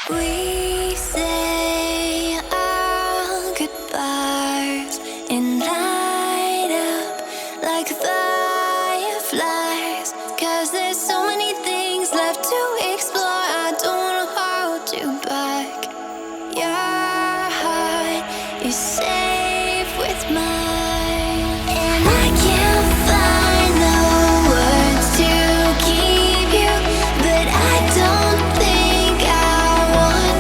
We say our goodbyes and light up like fireflies. 'Cause there's so many things left to explore. I don't wanna hold you back. Your heart is safe with mine, and I can't find the words to keep you, but I don't think I want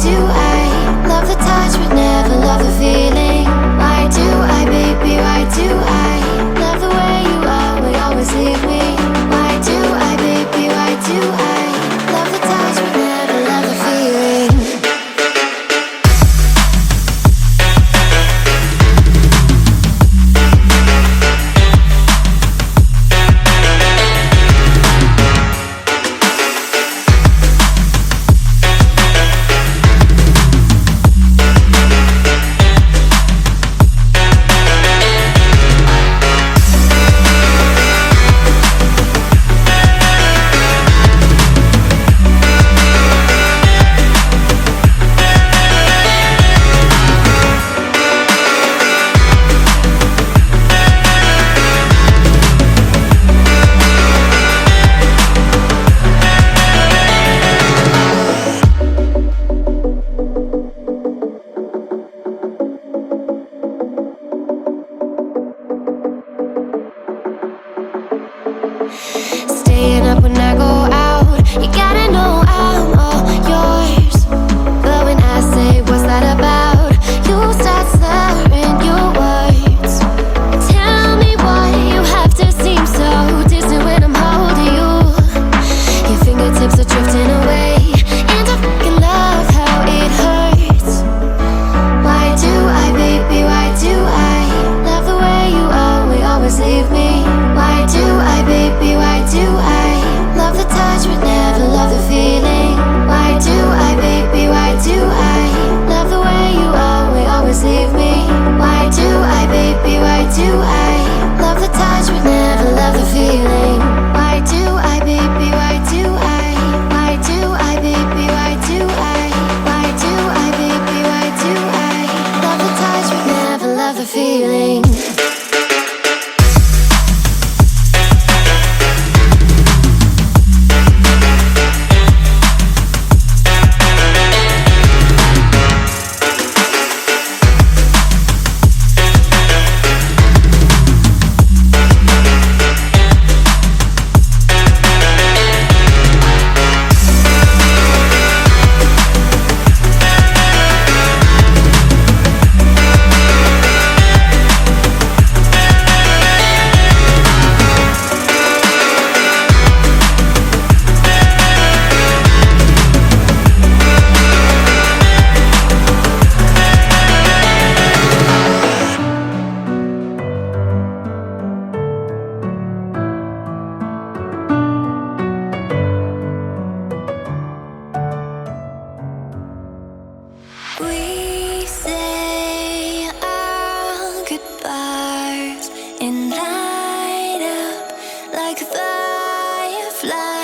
do I love the touch but never love the feeling? Why do I, baby, why do I love the way you always leave me? Why do I, baby, why do I love the touch but never love the feeling? Staying up when I go out, you gotta know I'm all yours. But when I say what's that about, you start slurring your words. Tell me why you have to seem so distant when I'm holding you. Your fingertips are drifting away, and I fucking love how it hurts. Why do I, baby, why do I love the way you always leave me? Why do I, baby, why do I love the touch but never love the feeling? Why do I, baby, why do I love the way you always leave me? Why do I, baby, why do I love the touch but never love the feeling? Why do I, baby, why do I? Why do I, baby, why do I? Why do I, baby, why do I love the touch but never love the feeling? We say our goodbyes and light up like fireflies.